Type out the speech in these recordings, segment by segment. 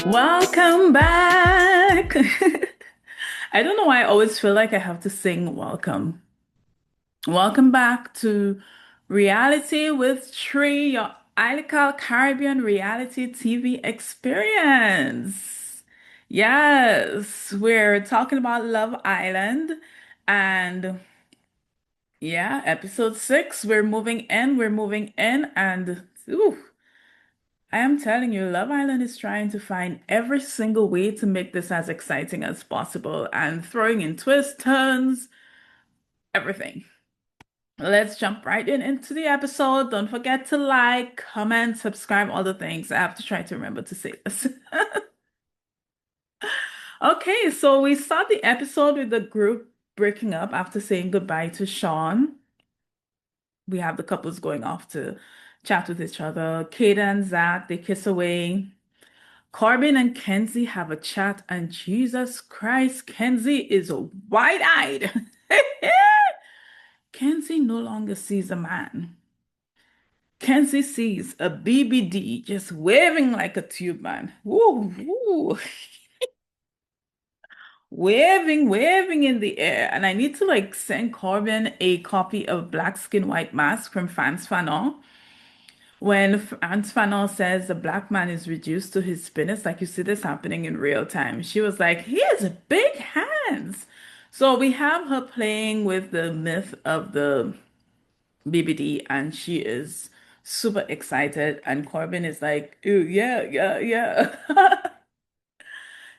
Welcome back. I don't know why I always feel like I have to sing welcome. Welcome back to Reality with Tree, your mythical Caribbean reality TV experience. Yes, we're talking about Love Island and yeah, episode 6. We're moving in, and ooh, I am telling you, Love Island is trying to find every single way to make this as exciting as possible and throwing in twists, turns, everything. Let's jump right in into the episode. Don't forget to like, comment, subscribe, all the things. I have to try to remember to say this. Okay, so we start the episode with the group breaking up after saying goodbye to Sean. We have the couples going off to chat with each other. Kata and Zach, they kiss away. Corbin and Kenzie have a chat, and Jesus Christ, Kenzie is wide-eyed. Kenzie no longer sees a man. Kenzie sees a BBD just waving like a tube man. Woo, woo. Waving, waving in the air. And I need to like send Corbin a copy of Black Skin White Mask from Fans Fanon. When Aunt Fanon says the black man is reduced to his penis, like you see this happening in real time, she was like, he has big hands. So we have her playing with the myth of the BBD, and she is super excited. And Corbin is like, ooh, yeah, yeah, yeah.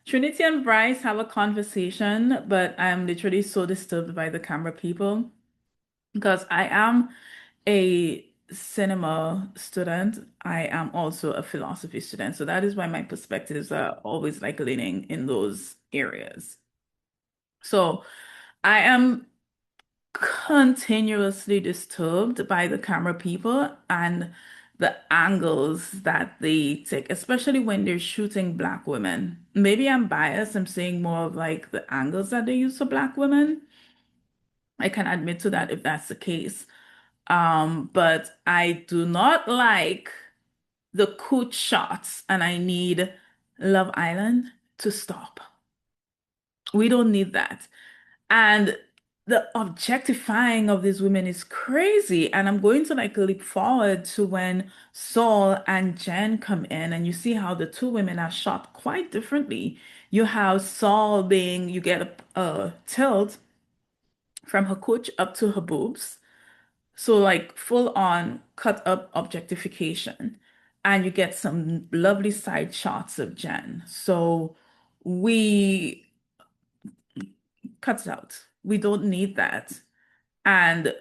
Trinity and Bryce have a conversation, but I'm literally so disturbed by the camera people because I am a cinema student. I am also a philosophy student. So that is why my perspectives are always like leaning in those areas. So I am continuously disturbed by the camera people and the angles that they take, especially when they're shooting black women. Maybe I'm biased. I'm seeing more of like the angles that they use for black women. I can admit to that if that's the case. But I do not like the cooch shots, and I need Love Island to stop. We don't need that. And the objectifying of these women is crazy. And I'm going to like leap forward to when Saul and Jen come in, and you see how the two women are shot quite differently. You have Saul being, you get a tilt from her cooch up to her boobs. So like full on cut up objectification. And you get some lovely side shots of Jen. So we cut it out. We don't need that. And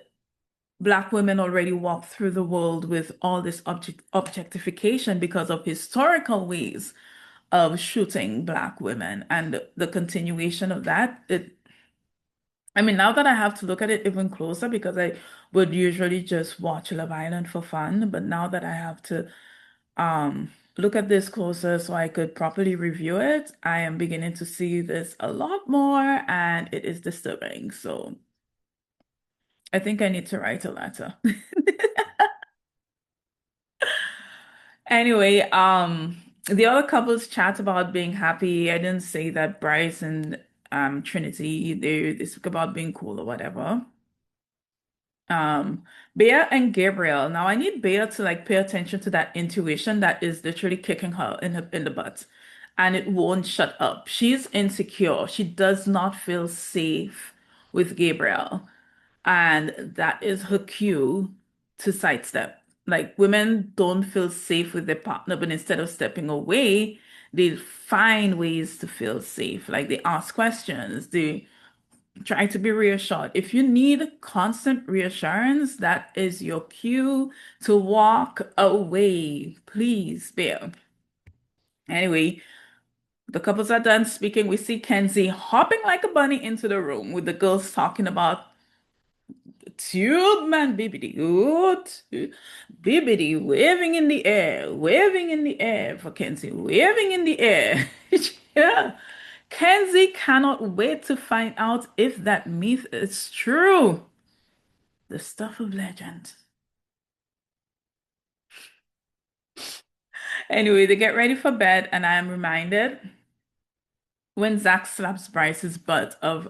Black women already walk through the world with all this objectification because of historical ways of shooting Black women and the continuation of that. I mean, now that I have to look at it even closer because I would usually just watch Love Island for fun, but now that I have to look at this closer so I could properly review it, I am beginning to see this a lot more and it is disturbing. So I think I need to write a letter. Anyway, the other couples chat about being happy. I didn't say that Bryce and Trinity, they speak about being cool or whatever. Um, Bea and Gabriel. Now I need Bea to like pay attention to that intuition that is literally kicking her in the butt. And it won't shut up. She's insecure. She does not feel safe with Gabriel. And that is her cue to sidestep. Like women don't feel safe with their partner, but instead of stepping away, they find ways to feel safe. Like they ask questions, they try to be reassured. If you need constant reassurance, that is your cue to walk away. Please, bear. Anyway, the couples are done speaking. We see Kenzie hopping like a bunny into the room with the girls talking about tube man BBD. Ooh, BBD waving in the air for Kenzie, waving in the air. Yeah. Kenzie cannot wait to find out if that myth is true. The stuff of legend. Anyway, they get ready for bed, and I am reminded when Zach slaps Bryce's butt of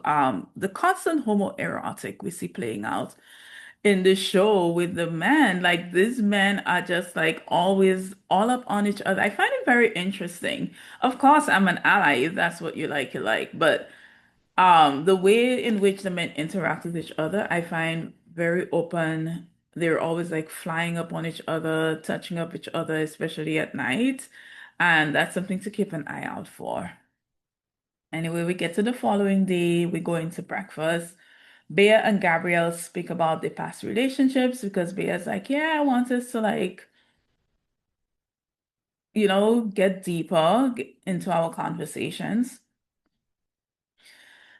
the constant homoerotic we see playing out in the show with the men. Like these men are just like always all up on each other. I find it very interesting. Of course, I'm an ally if that's what you like, you like. But the way in which the men interact with each other, I find very open. They're always like flying up on each other, touching up each other, especially at night. And that's something to keep an eye out for. Anyway, we get to the following day, we go into breakfast. Bea and Gabrielle speak about their past relationships because Bea's like, yeah, I want us to like, get deeper into our conversations.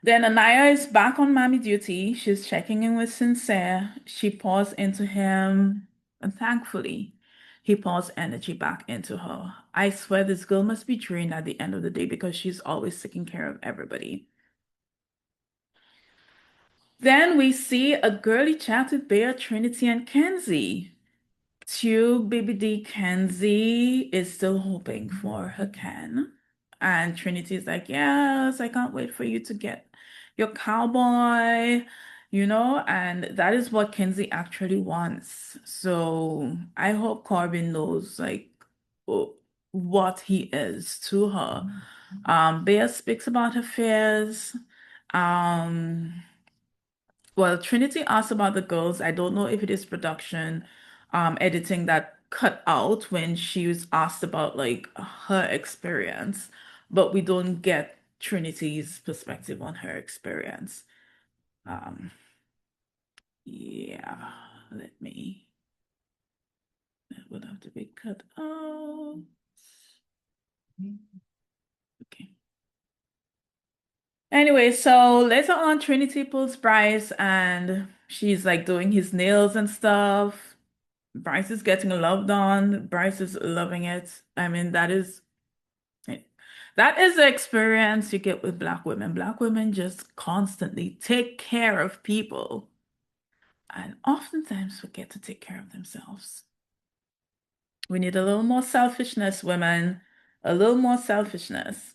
Then Anaya is back on mommy duty. She's checking in with Sincere. She pours into him, and thankfully, he pours energy back into her. I swear this girl must be drained at the end of the day because she's always taking care of everybody. Then we see a girly chat with Bea, Trinity, and Kenzie. To BBD, Kenzie is still hoping for her Ken. And Trinity's like, yes, I can't wait for you to get your cowboy, and that is what Kenzie actually wants. So I hope Corbin knows like wh- what he is to her. Bea speaks about her fears. Um, well, Trinity asked about the girls. I don't know if it is production, editing that cut out when she was asked about like her experience, but we don't get Trinity's perspective on her experience. Um, yeah, let me, that would have to be cut out. Okay. Anyway, so later on, Trinity pulls Bryce and she's like doing his nails and stuff. Bryce is getting loved on. Bryce is loving it. I mean, that is the experience you get with Black women. Black women just constantly take care of people and oftentimes forget to take care of themselves. We need a little more selfishness, women. A little more selfishness.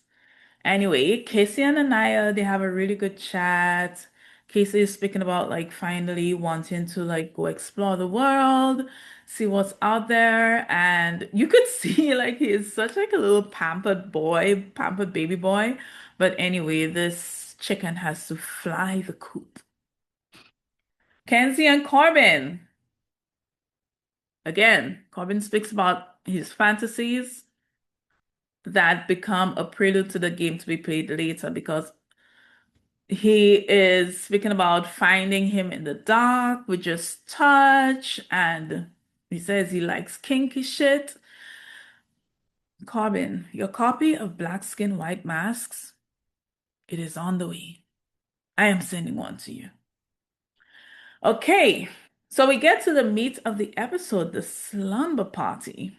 Anyway, Casey and Anaya, they have a really good chat. Casey is speaking about like finally wanting to like go explore the world, see what's out there, and you could see like he is such like a little pampered boy, pampered baby boy. But anyway, this chicken has to fly the coop. Kenzie and Corbin. Again, Corbin speaks about his fantasies that become a prelude to the game to be played later because he is speaking about finding him in the dark with just touch, and he says he likes kinky shit. Corbin, your copy of Black Skin White Masks, it is on the way. I am sending one to you. Okay, so we get to the meat of the episode, the slumber party.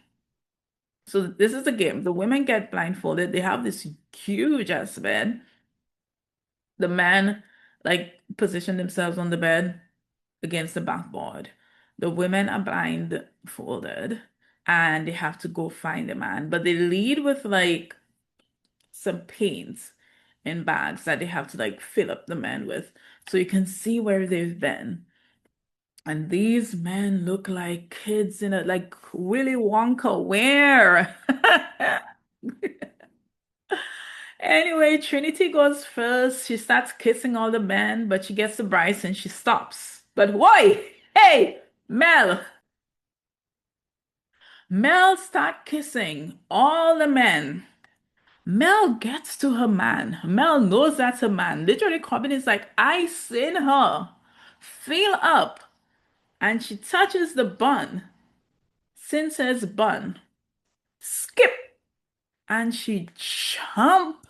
So this is the game. The women get blindfolded. They have this huge ass bed. The men like position themselves on the bed against the backboard. The women are blindfolded and they have to go find a man, but they lead with like some paints in bags that they have to like fill up the men with so you can see where they've been. And these men look like kids in a like Willy Wonka where? Anyway, Trinity goes first. She starts kissing all the men, but she gets to Bryce and she stops. But why? Hey, Mel! Mel start kissing all the men. Mel gets to her man. Mel knows that's a man. Literally, Corbin is like, I seen her. Feel up. And she touches the bun. Sin says bun. Skip. And she jump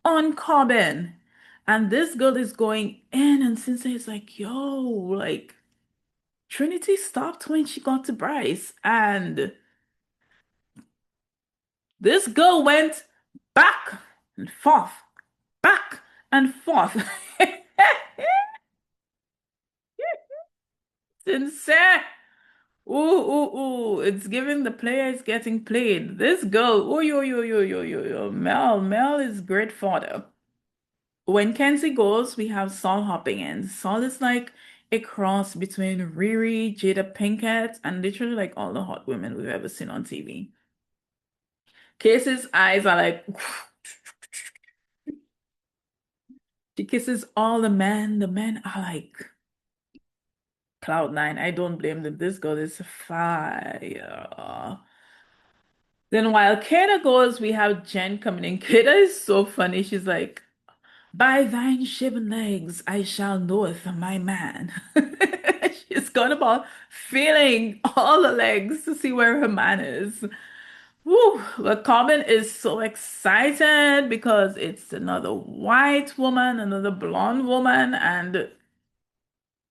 on Corbin. And this girl is going in, and Sensei is like, yo, like, Trinity stopped when she got to Bryce. And this girl went back and forth, back and forth. Sincere Ooh, ooh, ooh. It's giving the player is getting played. This girl, ooh, yo, yo, yo, yo, yo, yo. Mel is great fodder. When Kenzie goes, we have Saul hopping in. Saul is like a cross between Riri, Jada Pinkett, and literally like all the hot women we've ever seen on TV. Casey's eyes are like, she kisses all the men. The men are like cloud nine. I don't blame them. This girl is fire. Then while Kata goes, we have Jen coming in. Kata is so funny. She's like, by thine shaven legs I shall knoweth my man. She's gone about feeling all the legs to see where her man is. Woo! But Corbin is so excited because it's another white woman, another blonde woman, and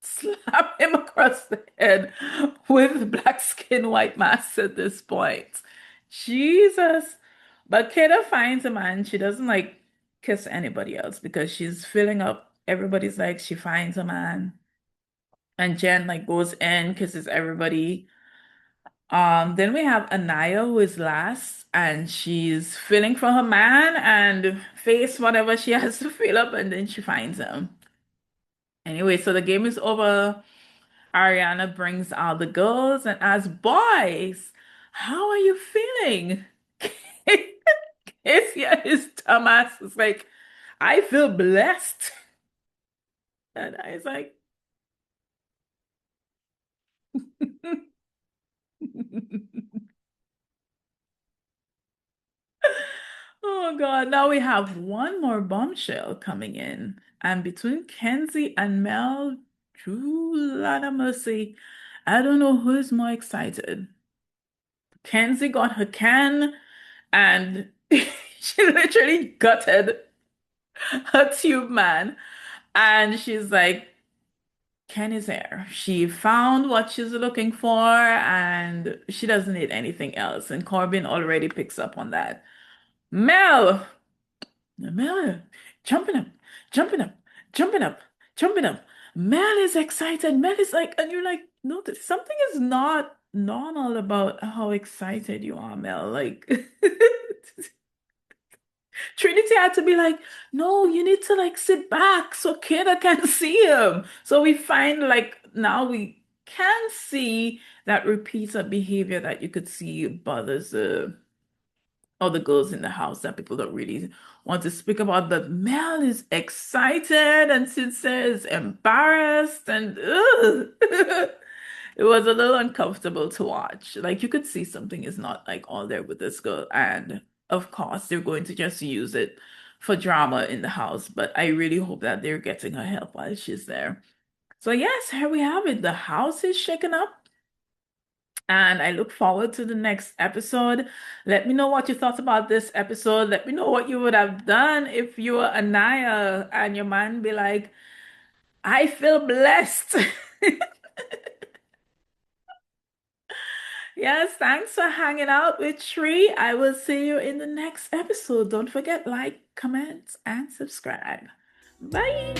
slap him across the head with black skin, white mask at this point. Jesus. But Kata finds a man. She doesn't like kiss anybody else because she's filling up everybody's legs. She finds a man. And Jen like goes in, kisses everybody. Then we have Anaya who is last and she's feeling for her man and face whatever she has to fill up and then she finds him. Anyway, so the game is over. Ariana brings out the girls and asks, boys, how are you feeling? Kezia is Thomas is like, I feel blessed. And I was like, oh God, now we have one more bombshell coming in. And between Kenzie and Mel, true Lord of mercy, I don't know who's more excited. Kenzie got her can and she literally gutted her tube man. And she's like, Ken is there. She found what she's looking for and she doesn't need anything else. And Corbin already picks up on that. Mel, Mel, jumping up, jumping up, jumping up, jumping up. Mel is excited. Mel is like, and you're like, no, something is not normal about how excited you are, Mel. Like, Trinity had to be like, no, you need to like sit back so Kata can see him. So we find like now we can see that repeated behavior that you could see bothers other girls in the house that people don't really want to speak about. But Mel is excited and Sincere is embarrassed and ugh. It was a little uncomfortable to watch. Like you could see something is not like all there with this girl. And of course, they're going to just use it for drama in the house. But I really hope that they're getting her help while she's there. So yes, here we have it. The house is shaken up. And I look forward to the next episode. Let me know what you thought about this episode. Let me know what you would have done if you were Anaya and your man be like, I feel blessed. Yes, thanks for hanging out with Tree. I will see you in the next episode. Don't forget, like, comment, and subscribe. Bye.